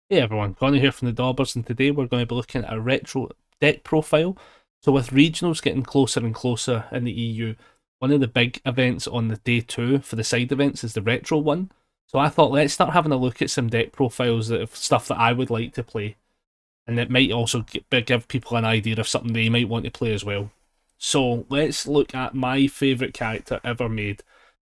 Hey everyone, Connor here from the Daubers, and today we're going to be looking at a retro deck profile. So with regionals getting closer and closer in the EU, one of the big events on the day two for the side events is the retro one. So I thought let's start having a look at some deck profiles of stuff that I would like to play, and it might also give people an idea of something they might want to play as well. So let's look at my favourite character ever made,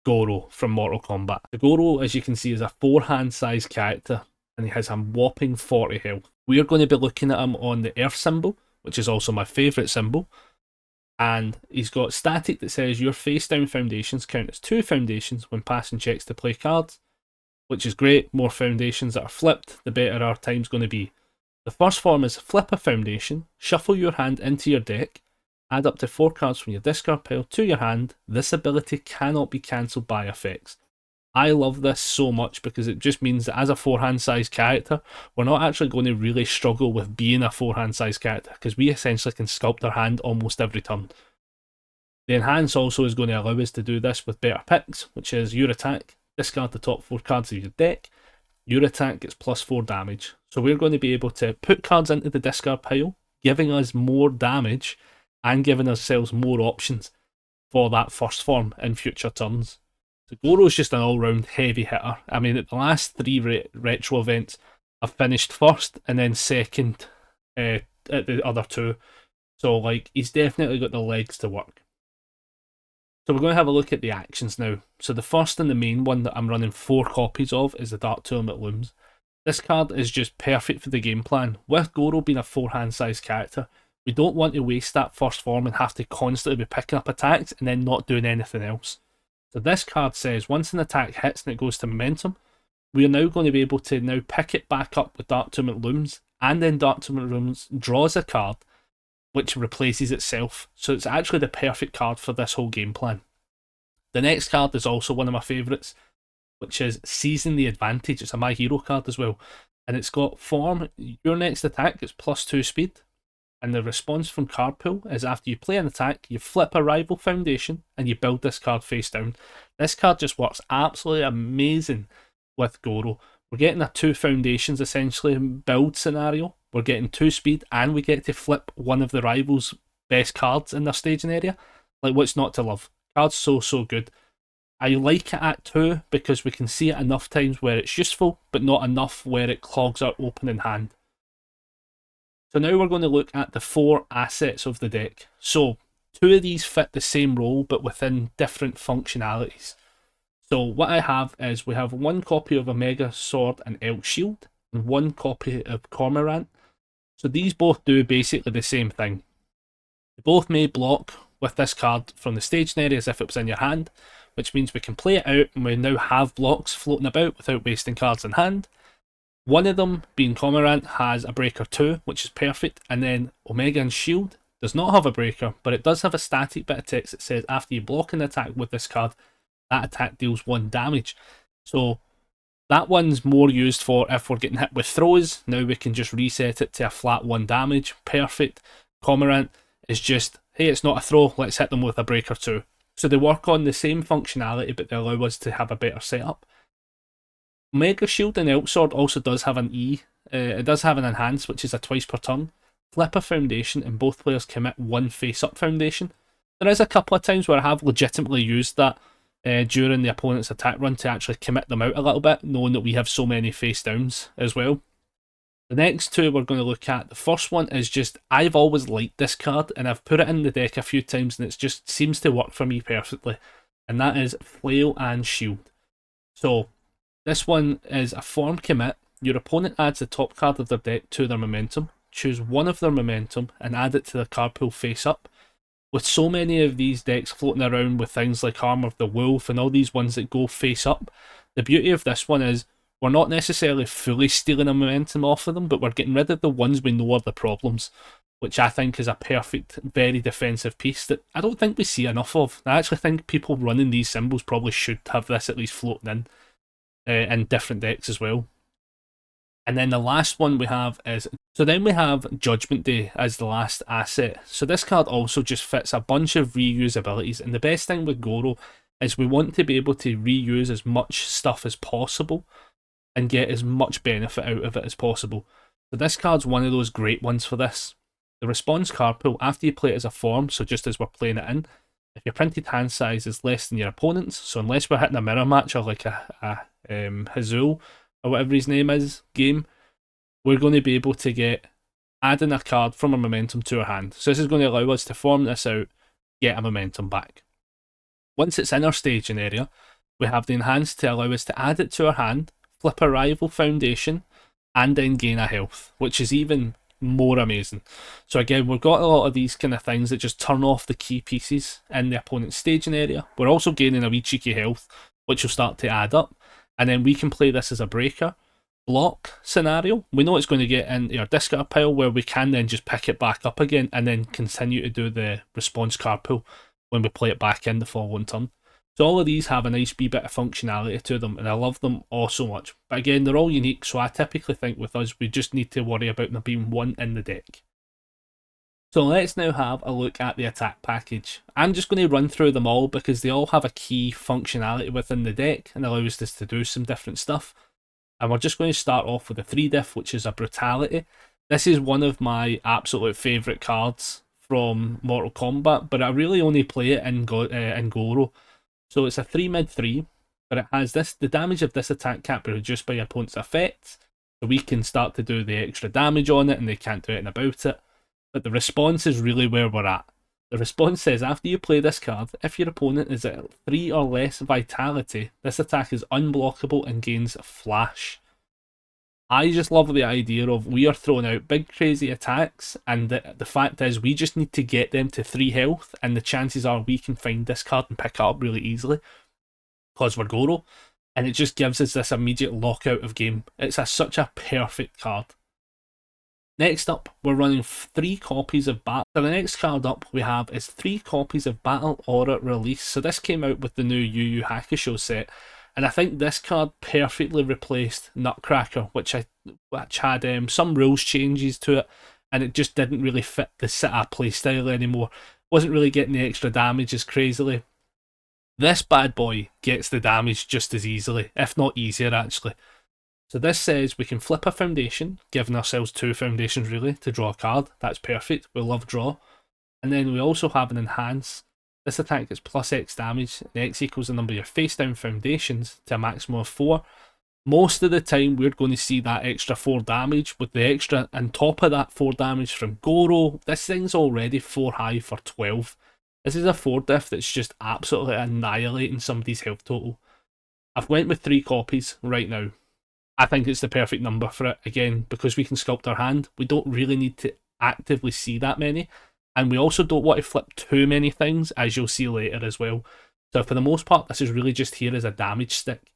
Goro from Mortal Kombat. The Goro, as you can see, is a four-hand size character and he has a whopping 40 health. We are going to be looking at him on the Earth symbol, which is also my favourite symbol. And he's got static that says your face down foundations count as 2 foundations when passing checks to play cards, which is great. More foundations that are flipped, the better our time's going to be. The first form is flip a foundation, shuffle your hand into your deck, add up to 4 cards from your discard pile to your hand. This ability cannot be cancelled by effects. I love this so much because it just means that as a forehand size character, we're not actually going to really struggle with being a forehand size character because we essentially can sculpt our hand almost every turn. The enhance also is going to allow us to do this with better picks, which is your attack, discard the top 4 cards of your deck, your attack gets plus 4 damage. So we're going to be able to put cards into the discard pile, giving us more damage and giving ourselves more options for that first form in future turns. So Goro's just an all-round heavy hitter. I mean, at the last 3 retro events, I've finished first and then second at the other 2. So, like, he's definitely got the legs to work. So we're going to have a look at the actions now. So the first and the main one that I'm running 4 copies of is the Dark Tournament Looms. This card is just perfect for the game plan. With Goro being a forehand size character, we don't want to waste that first form and have to constantly be picking up attacks and then not doing anything else. So this card says once an attack hits and it goes to momentum, we are now going to be able to now pick it back up with Dark Tournament Looms, and then Dark Tournament Looms draws a card which replaces itself. So it's actually the perfect card for this whole game plan. The next card is also one of my favourites, which is Seizing the Advantage. It's a My Hero card as well. And it's got form, your next attack gets plus 2 speed. And the response from card pool is after you play an attack, you flip a rival foundation and you build this card face down. This card just works absolutely amazing with Goro. We're getting a 2 foundations essentially build scenario. We're getting 2 speed and we get to flip one of the rivals' best cards in their staging area. Like, what's not to love? Card's so good. I like it at 2 because we can see it enough times where it's useful, but not enough where it clogs our opening hand. So now we're going to look at the 4 assets of the deck. So 2 of these fit the same role but within different functionalities. So what I have is we have 1 copy of Omega Sword and Elk Shield and 1 copy of Cormorant. So these both do basically the same thing. They both may block with this card from the staging area as if it was in your hand, which means we can play it out and we now have blocks floating about without wasting cards in hand. One of them, being Cormorant, has a breaker 2, which is perfect, and then Omega and Shield does not have a breaker, but it does have a static bit of text that says after you block an attack with this card, that attack deals 1 damage. So that one's more used for if we're getting hit with throws. Now we can just reset it to a flat 1 damage. Perfect. Cormorant is just, hey, it's not a throw, let's hit them with a breaker 2. So they work on the same functionality, but they allow us to have a better setup. Mega Shield and Elk Sword also does have an E. It does have an enhance, which is a twice per turn. Flip a foundation and both players commit 1 face-up foundation. There is a couple of times where I have legitimately used that during the opponent's attack run to actually commit them out a little bit, knowing that we have so many face-downs as well. The next 2 we're going to look at, the first one is just, I've always liked this card and I've put it in the deck a few times and it just seems to work for me perfectly. And that is Flail and Shield. So this one is a form commit. Your opponent adds the top card of their deck to their momentum. Choose one of their momentum and add it to the card pool face up. With so many of these decks floating around with things like Armor of the Wolf and all these ones that go face up, the beauty of this one is we're not necessarily fully stealing a momentum off of them, but we're getting rid of the ones we know are the problems, which I think is a perfect, very defensive piece that I don't think we see enough of. I actually think people running these symbols probably should have this at least floating in different decks as well. And then the last one we have is, so then we have Judgment Day as the last asset. So this card also just fits a bunch of reuse abilities, and the best thing with Goro is we want to be able to reuse as much stuff as possible. and get as much benefit out of it as possible. So this card's one of those great ones for this. The response card pool, after you play it as a form, so just as we're playing it in, if your printed hand size is less than your opponent's, so unless we're hitting a mirror match or like a Hazul or whatever his name is game, we're going to be able to get adding a card from a momentum to our hand. So this is going to allow us to form this out, get a momentum back. Once it's in our staging area, we have the enhance to allow us to add it to our hand, flip a rival foundation, and then gain a health, which is even more amazing. So again, we've got a lot of these kind of things that just turn off the key pieces in the opponent's staging area. We're also gaining a wee cheeky health, which will start to add up, and then we can play this as a breaker block scenario. We know it's going to get into our discard pile where we can then just pick it back up again and then continue to do the response card pool when we play it back in the following turn. So all of these have a nice wee bit of functionality to them, and I love them all so much. But again, they're all unique, so I typically think with us, we just need to worry about there being one in the deck. So let's now have a look at the attack package. I'm just going to run through them all because they all have a key functionality within the deck and allows us to do some different stuff. And we're just going to start off with a 3-diff, which is a Brutality. This is one of my absolute favourite cards from Mortal Kombat, but I really only play it in Goro. So it's a 3 mid 3, but it has this. The damage of this attack can't be reduced by your opponent's effects, so we can start to do the extra damage on it and they can't do anything about it. But the response is really where we're at. The response says after you play this card, if your opponent is at 3 or less vitality, this attack is unblockable and gains flash. I just love the idea of we are throwing out big crazy attacks, and the fact is we just need to get them to 3 health, and the chances are we can find this card and pick it up really easily because we're Goro, and it just gives us this immediate lockout of game. It's such a perfect card. Next up, we're running 3 copies of Battle. So the next card up we have is 3 copies of Battle Aura Release. So this came out with the new Yu Yu Hakusho set, and I think this card perfectly replaced Nutcracker, which had some rules changes to it, and it just didn't really fit the Sita playstyle anymore. Wasn't really getting the extra damage as crazily. This bad boy gets the damage just as easily, if not easier actually. So this says we can flip a foundation, giving ourselves 2 foundations really to draw a card. That's perfect, we love draw. And then we also have an enhance. This attack gets plus X damage, and X equals the number of your face down foundations to a maximum of 4. Most of the time we're going to see that extra 4 damage with the extra on top of that 4 damage from Goro. This thing's already 4 high for 12. This is a 4-diff that's just absolutely annihilating somebody's health total. I've went with 3 copies right now. I think it's the perfect number for it. Again, because we can sculpt our hand, we don't really need to actively see that many. And we also don't want to flip too many things, as you'll see later as well. So for the most part, this is really just here as a damage stick.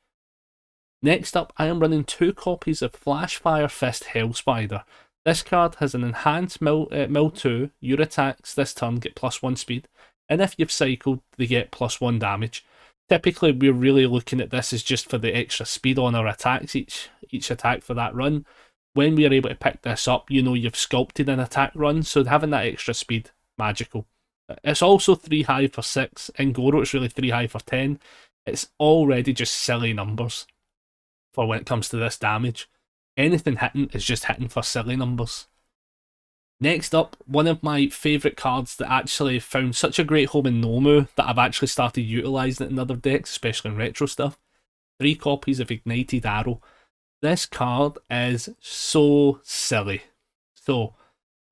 Next up, I am running 2 copies of Flashfire Fist Hellspider. This card has an enhanced mill 2, your attacks this turn get +1 speed, and if you've cycled, they get +1 damage. Typically, we're really looking at this as just for the extra speed on our attacks, each attack for that run. When we are able to pick this up, you know you've sculpted an attack run, so having that extra speed, magical. It's also 3 high for 6. In Goro, it's really 3 high for 10. It's already just silly numbers for when it comes to this damage. Anything hitting is just hitting for silly numbers. Next up, one of my favourite cards that actually found such a great home in Nomu that I've actually started utilising it in other decks, especially in retro stuff. 3 copies of Ignited Arrow. This card is so silly. So,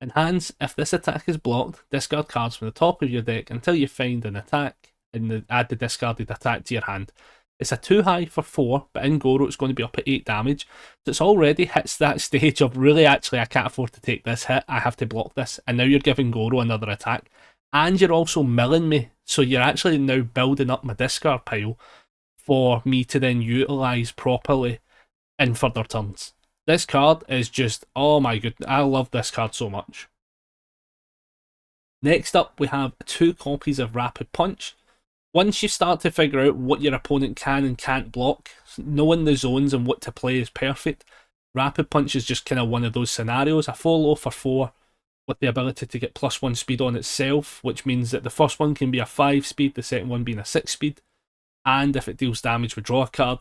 enhance, if this attack is blocked, discard cards from the top of your deck until you find an attack and add the discarded attack to your hand. It's a 2 high for 4, but in Goro it's going to be up at 8 damage. So it's already hits that stage of really actually I can't afford to take this hit, I have to block this. And now you're giving Goro another attack. And you're also milling me, so you're actually now building up my discard pile for me to then utilise properly in further turns. This card is just, oh my goodness, I love this card so much. Next up we have 2 copies of Rapid Punch. Once you start to figure out what your opponent can and can't block, knowing the zones and what to play is perfect. Rapid Punch is just kind of one of those scenarios. A 4-low for 4 with the ability to get +1 speed on itself, which means that the first one can be a 5 speed, the second one being a 6 speed. And if it deals damage, we draw a card.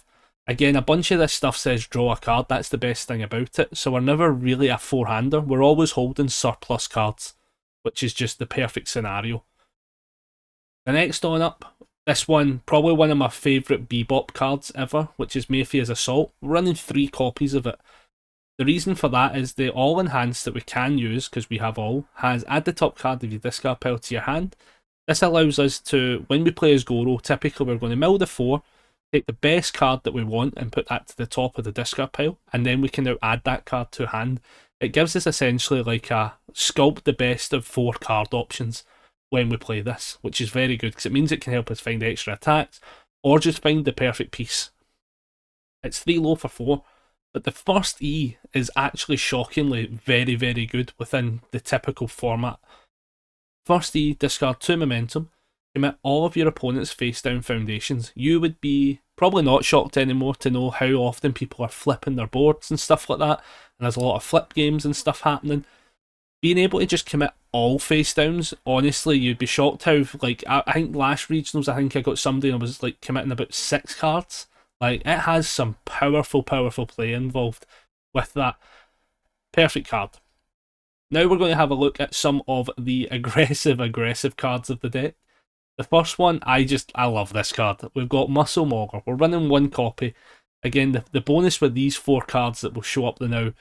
Again, a bunch of this stuff says draw a card. That's the best thing about it. So we're never really a four-hander. We're always holding surplus cards, which is just the perfect scenario. The next on up, this one, probably one of my favourite Bebop cards ever, which is Mayfield's Assault. We're running 3 copies of it. The reason for that is the all enhanced that we can use, because we have all, has add the top card of your discard pile to your hand. This allows us to, when we play as Goro, typically we're going to mill the 4, take the best card that we want and put that to the top of the discard pile, and then we can now add that card to hand. It gives us essentially like a sculpt the best of 4 card options when we play this, which is very good because it means it can help us find extra attacks or just find the perfect piece. It's 3 low for 4, but the first E is actually shockingly very, very good within the typical format. First E, discard 2 momentum. Commit all of your opponent's face down foundations. You would be probably not shocked anymore to know how often people are flipping their boards and stuff like that, and there's a lot of flip games and stuff happening. Being able to just commit all face downs, honestly, you'd be shocked how, like, I think last regionals, I think I got somebody and I was like committing about 6 cards. Like, it has some powerful, powerful play involved with that. Perfect card. Now we're going to have a look at some of the aggressive cards of the deck. The first one, I love this card. We've got Muscle Mogger. We're running 1 copy. Again, the bonus with these 4 cards that will show up now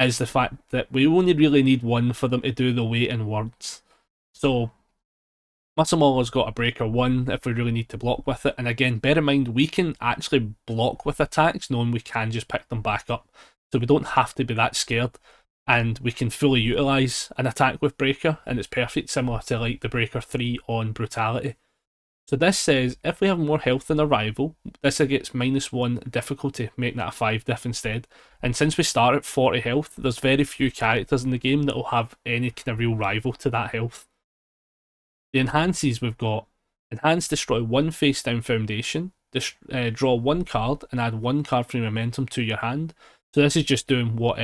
is the fact that we only really need 1 for them to do the weight in words. So, Muscle Mogger's got a breaker 1 if we really need to block with it. And again, bear in mind, we can actually block with attacks knowing we can just pick them back up. So we don't have to be that scared. And we can fully utilise an attack with breaker, and it's perfect, similar to like the breaker 3 on Brutality. So this says, if we have more health than a rival, this gets -1 difficulty, making that a 5 diff instead. And since we start at 40 health, there's very few characters in the game that will have any kind of real rival to that health. The enhances we've got, enhance destroy 1 face down foundation, draw 1 card and add 1 card from momentum to your hand. So this is just doing what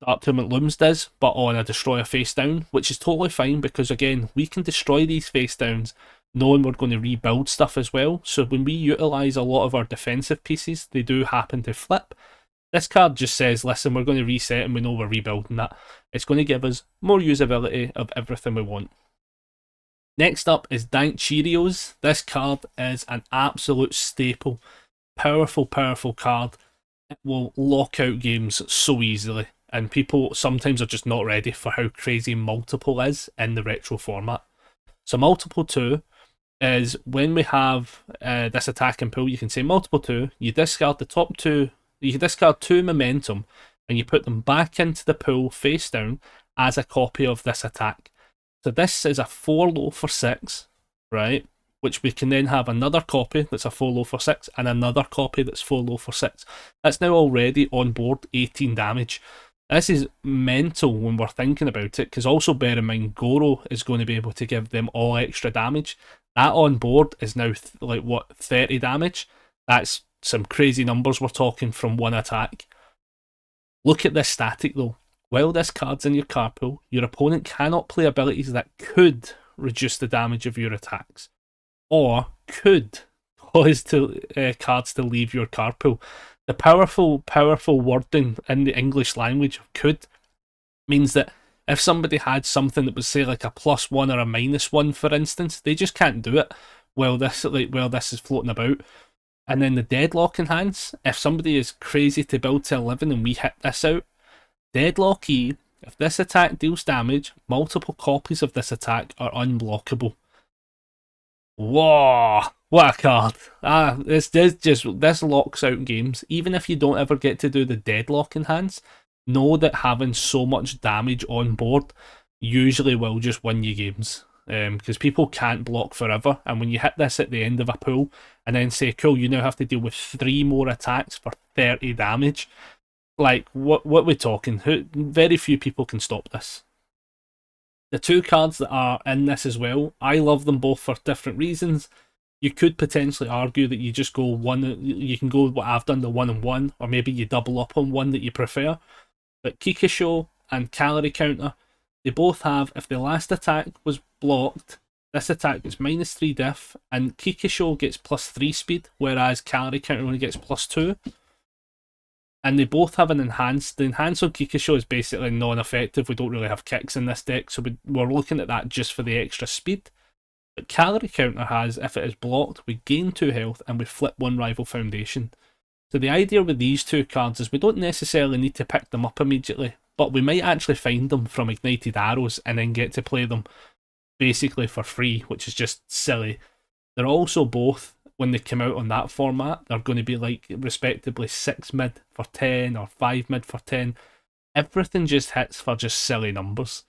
Dark Tournament Looms does, but on a destroy a face down, which is totally fine because again, we can destroy these face downs knowing we're going to rebuild stuff as well. So when we utilise a lot of our defensive pieces, they do happen to flip. This card just says, listen, we're going to reset and we know we're rebuilding that. It's going to give us more usability of everything we want. Next up is Dank Cheerios. This card is an absolute staple. Powerful, powerful card. It will lock out games so easily. And people sometimes are just not ready for how crazy multiple is in the retro format. So multiple 2 is when we have this attack and pull, you can say multiple 2, you discard the top 2, you discard 2 momentum, and you put them back into the pool face down as a copy of this attack. So this is a 4 low for 6, right? Which we can then have another copy that's a 4 low for 6, and another copy that's 4 low for 6. That's now already on board 18 damage. This is mental when we're thinking about it, because also bear in mind Goro is going to be able to give them all extra damage. That on board is now 30 damage. That's some crazy numbers we're talking from 1 attack. Look at this static though. While this card's in your card pool, your opponent cannot play abilities that could reduce the damage of your attacks, or could cause cards to leave your card pool. The powerful, powerful wording in the English language of could means that if somebody had something that was, say, like a +1 or a -1, for instance, they just can't do it while this is floating about. And then the deadlock enhance, if somebody is crazy to build to 11 and we hit this out, deadlock E, if this attack deals damage, multiple copies of this attack are unblockable. Whoa! What a card! This locks out games. Even if you don't ever get to do the deadlock enhance, know that having so much damage on board usually will just win you games. Because people can't block forever, and when you hit this at the end of a pool, and then say, cool, you now have to deal with 3 more attacks for 30 damage. Like, what we're talking? Very few people can stop this. The 2 cards that are in this as well, I love them both for different reasons. You could potentially argue that you just go one, you can go what I've done, the 1 and 1, or maybe you double up on one that you prefer. But Kikisho and Calorie Counter, they both have, if the last attack was blocked, This attack gets -3 diff, and Kikisho gets +3 speed, whereas Calorie Counter only gets +2. And they both have an enhanced. The enhance on Kikisho is basically non-effective. We don't really have kicks in this deck, so we're looking at that just for the extra speed. But Calorie Counter has, if it is blocked, we gain 2 health and we flip 1 rival foundation. So the idea with these 2 cards is we don't necessarily need to pick them up immediately, but we might actually find them from Ignited Arrows and then get to play them basically for free, which is just silly. They're also both, when they come out on that format, they're going to be like respectively 6 mid for 10 or 5 mid for 10. Everything just hits for just silly numbers.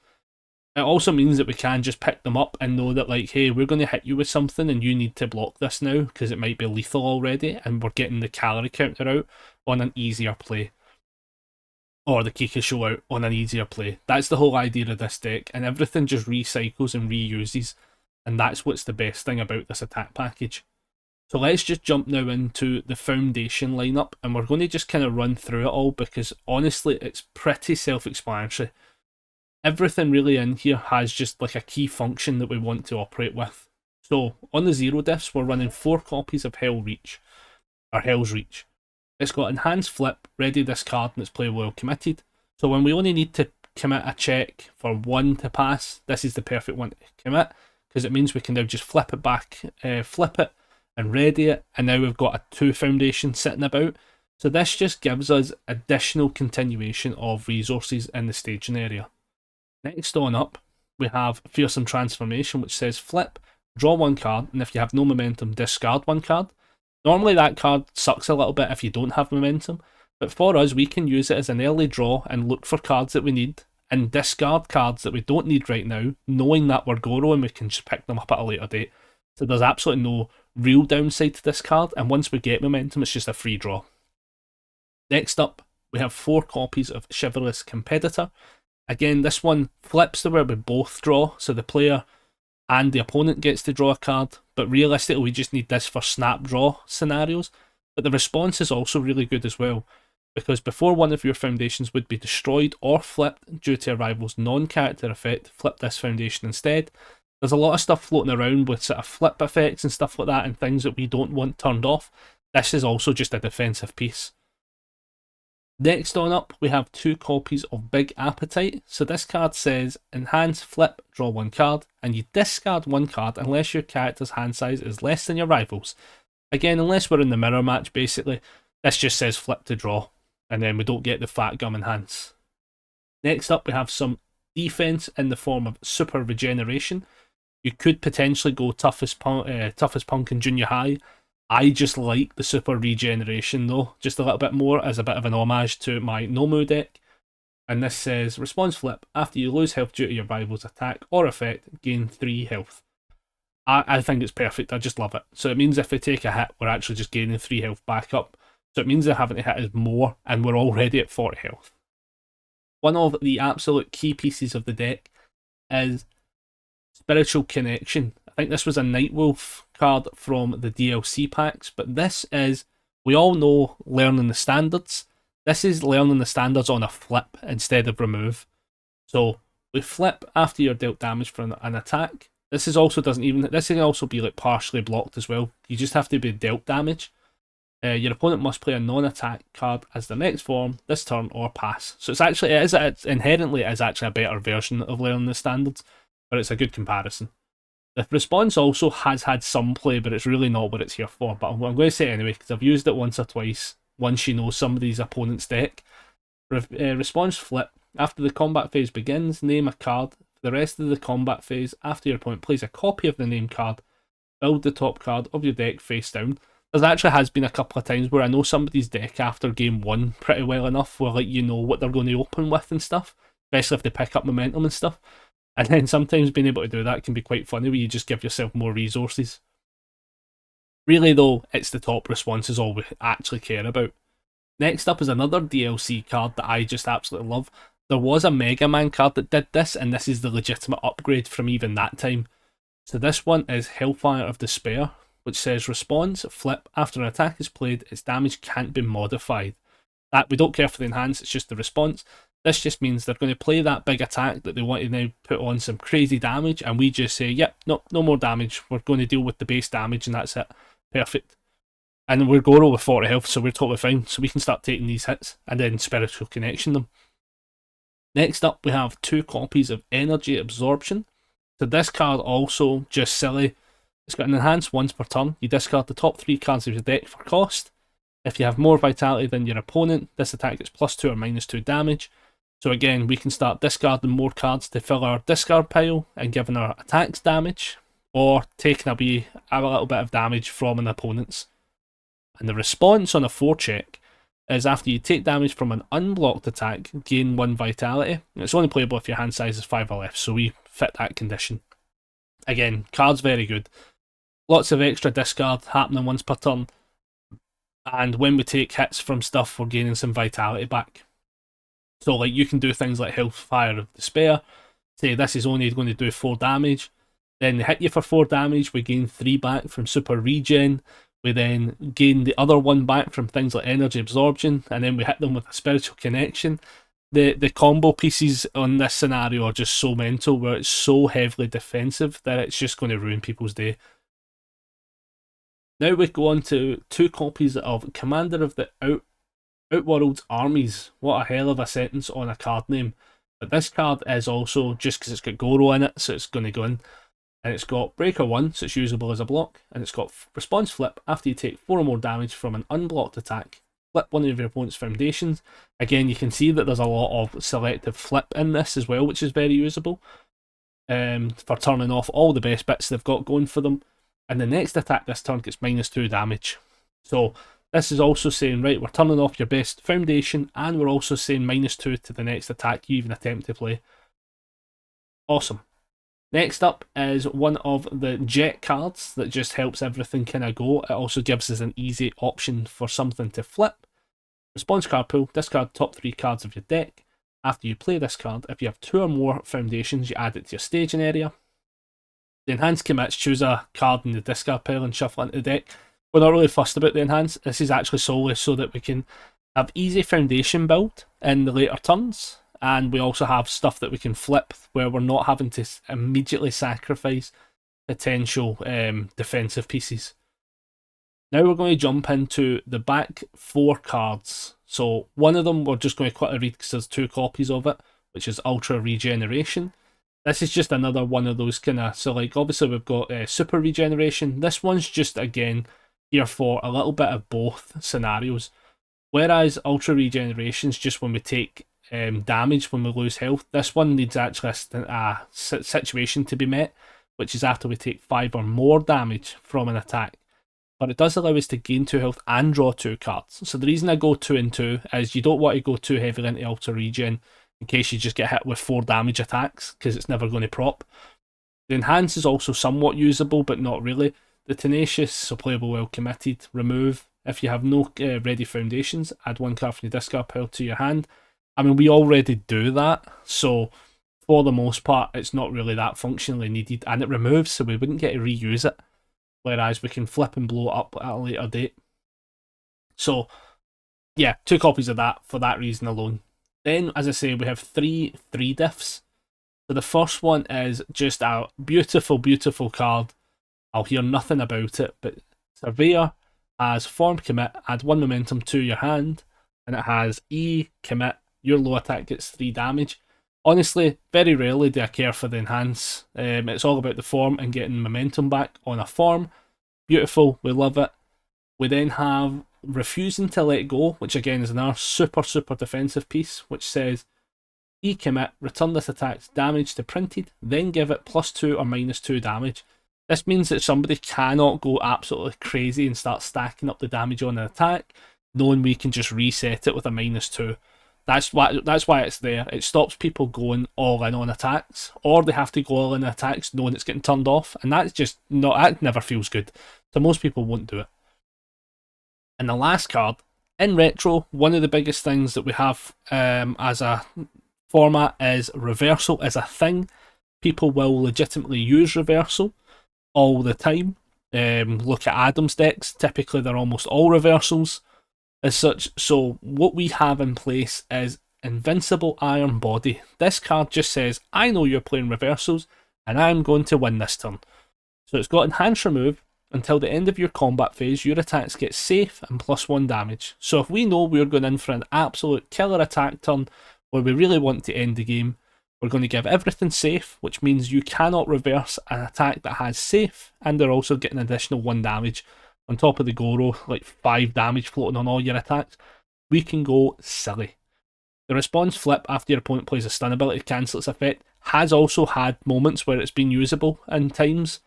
It also means that we can just pick them up and know that, like, hey, we're going to hit you with something and you need to block this now because it might be lethal already, and we're getting the Calorie Counter out on an easier play. Or the Kikisho out on an easier play. That's the whole idea of this deck, and everything just recycles and reuses, and that's what's the best thing about this attack package. So let's just jump now into the foundation lineup, and we're going to just kind of run through it all because honestly it's pretty self-explanatory. Everything really in here has just like a key function that we want to operate with. So on the 0 diffs, we're running 4 copies of Hell's Reach. It's got Enhanced Flip, ready discard, and it's play well committed. So when we only need to commit a check for 1 to pass, this is the perfect one to commit, because it means we can now just flip it back, flip it, and ready it, and now we've got a 2 foundation sitting about. So this just gives us additional continuation of resources in the staging area. Next on up, we have Fearsome Transformation, which says flip, draw 1 card, and if you have no momentum, discard 1 card. Normally that card sucks a little bit if you don't have momentum, but for us, we can use it as an early draw and look for cards that we need, and discard cards that we don't need right now, knowing that we're Goro and we can just pick them up at a later date. So there's absolutely no real downside to this card, and once we get momentum, it's just a free draw. Next up, we have 4 copies of Chivalrous Competitor. Again, this one flips to where we both draw, so the player and the opponent gets to draw a card, but realistically we just need this for snap draw scenarios. But the response is also really good as well, because before one of your foundations would be destroyed or flipped due to a rival's non-character effect, flip this foundation instead. There's a lot of stuff floating around with sort of flip effects and stuff like that and things that we don't want turned off. This is also just a defensive piece. Next on up, we have 2 copies of Big Appetite. So this card says enhance, flip, draw 1 card, and you discard 1 card unless your character's hand size is less than your rival's. Again, unless we're in the mirror match, basically, this just says flip to draw, and then we don't get the fat gum enhance. Next up, we have some defense in the form of Super Regeneration. You could potentially go toughest punk in junior high. I just like the Super Regeneration though, just a little bit more as a bit of an homage to my Nomu deck. And this says, response flip, after you lose health due to your rival's attack or effect, gain 3 health. I think it's perfect, I just love it. So it means if we take a hit, we're actually just gaining 3 health back up. So it means they're having to hit us more, and we're already at 40 health. One of the absolute key pieces of the deck is Spiritual Connection. I think this was a Nightwolf card from the DLC packs, but this is, we all know learning the standards. This is learning the standards on a flip instead of remove. So we flip after you're dealt damage for an attack. This is also this can also be like partially blocked as well. You just have to be dealt damage. Your opponent must play a non-attack card as the next form this turn or pass. So it's inherently actually a better version of learning the standards, but it's a good comparison. The response also has had some play, but it's really not what it's here for. But I'm going to say it anyway, because I've used it once or twice, once you know somebody's opponent's deck. Response flip. After the combat phase begins, name a card. For the rest of the combat phase, after your opponent plays a copy of the named card, build the top card of your deck face down. There actually has been a couple of times where I know somebody's deck after game 1 pretty well enough, where like you know what they're going to open with and stuff, especially if they pick up momentum and stuff. And then sometimes being able to do that can be quite funny, where you just give yourself more resources. Really though, it's the top response is all we actually care about. Next up is another DLC card that I just absolutely love. There was a Mega Man card that did this, and this is the legitimate upgrade from even that time. So this one is Hellfire of Despair, which says response, flip, after an attack is played, its damage can't be modified. That we don't care for the enhance, it's just the response. This just means they're going to play that big attack that they want to now put on some crazy damage, and we just say, yep, no more damage. We're going to deal with the base damage, and that's it. Perfect. And we're Goro with 40 health, so we're totally fine. So we can start taking these hits and then spiritual connection them. Next up, we have 2 copies of energy absorption. So this card also just silly. It's got an enhance once per turn. You discard the top 3 cards of your deck for cost. If you have more vitality than your opponent, this attack gets +2 or -2 damage. So again, we can start discarding more cards to fill our discard pile and giving our attacks damage, or taking away a little bit of damage from an opponent's. And the response on a 4 check is after you take damage from an unblocked attack, gain 1 vitality. It's only playable if your hand size is 5 or less, so we fit that condition. Again, card's very good. Lots of extra discard happening once per turn. And when we take hits from stuff, we're gaining some vitality back. So like you can do things like Hellfire of Despair. Say this is only going to do 4 damage. Then they hit you for 4 damage, we gain 3 back from super regen. We then gain the other 1 back from things like energy absorption, and then we hit them with a spiritual connection. The combo pieces on this scenario are just so mental, where it's so heavily defensive that it's just going to ruin people's day. Now we go on to 2 copies of Commander of the Outworld's Armies. What a hell of a sentence on a card name. But this card is also, just because it's got Goro in it, so it's going to go in. And it's got Breaker 1, so it's usable as a block. And it's got Response Flip. After you take 4 or more damage from an unblocked attack, flip one of your opponent's foundations. Again, you can see that there's a lot of selective flip in this as well, which is very usable. For turning off all the best bits they've got going for them. And the next attack this turn gets -2 damage. So this is also saying, right, we're turning off your best foundation, and we're also saying -2 to the next attack you even attempt to play. Awesome. Next up is one of the jet cards that just helps everything kind of go. It also gives us an easy option for something to flip. Response card pool, discard top 3 cards of your deck. After you play this card, if you have 2 or more foundations, you add it to your staging area. The enhanced commits, choose a card in the discard pile and shuffle it into the deck. We're not really fussed about the enhance. This is actually solely so that we can have easy foundation build in the later turns. And we also have stuff that we can flip where we're not having to immediately sacrifice potential defensive pieces. Now we're going to jump into the back 4 cards. So one of them we're just going to quickly read because there's 2 copies of it, which is Ultra Regeneration. This is just another one of those kind of, so like obviously we've got Super Regeneration. This one's just again here for a little bit of both scenarios. Whereas Ultra Regeneration's just when we take damage when we lose health. This one needs actually a situation to be met, which is after we take 5 or more damage from an attack. But it does allow us to gain 2 health and draw 2 cards. So the reason I go 2 and 2 is you don't want to go too heavily into Ultra Regen in case you just get hit with 4 damage attacks, because it's never going to prop. The Enhance is also somewhat usable, but not really. The Tenacious, so playable well committed, remove. If you have no ready foundations, add 1 card from your discard pile to your hand. I mean, we already do that, so for the most part, it's not really that functionally needed, and it removes, so we wouldn't get to reuse it, whereas we can flip and blow it up at a later date. So, yeah, 2 copies of that for that reason alone. Then, as I say, we have 3 diffs. So the first one is just a beautiful, beautiful card. I'll hear nothing about it, but Surveyor has Form Commit, add 1 momentum to your hand, and it has E Commit. Your low attack gets 3 damage. Honestly, very rarely do I care for the enhance. It's all about the form and getting momentum back on a form. Beautiful, we love it. We then have Refusing to Let Go, which again is another super, super defensive piece, which says, E-commit, return this attack's damage to printed, then give it +2 or -2 damage. This means that somebody cannot go absolutely crazy and start stacking up the damage on an attack, knowing we can just reset it with a -2. That's why it's there. It stops people going all in on attacks, or they have to go all in on attacks knowing it's getting turned off, and that's just not, that never feels good. So most people won't do it. And the last card, in Retro, one of the biggest things that we have as a format is reversal as a thing. People will legitimately use reversal all the time. Look at Adam's decks, typically they're almost all reversals. as such. So what we have in place is Invincible Iron Body. This card just says, I know you're playing reversals, and I'm going to win this turn. So it's got Enhanced Remove. Until the end of your combat phase, your attacks get safe and +1 damage. So if we know we're going in for an absolute killer attack turn, where we really want to end the game, we're going to give everything safe, which means you cannot reverse an attack that has safe, and they're also getting additional 1 damage. On top of the Goro, like 5 damage floating on all your attacks. We can go silly. The response flip after your opponent plays a stun ability to cancel its effect has also had moments where it's been usable in times,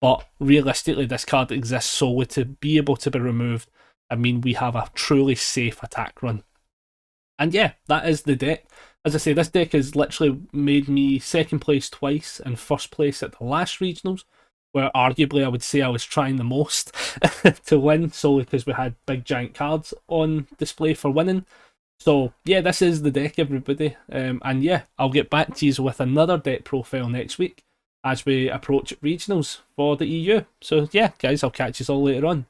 but realistically this card exists solely to be able to be removed and mean we have a truly safe attack run. And yeah, that is the deck. As I say, this deck has literally made me second place twice and first place at the last regionals, where arguably I would say I was trying the most to win, solely because we had big giant cards on display for winning. So yeah, this is the deck, everybody. And yeah, I'll get back to you with another deck profile next week as we approach regionals for the EU. So yeah, guys, I'll catch you all later on.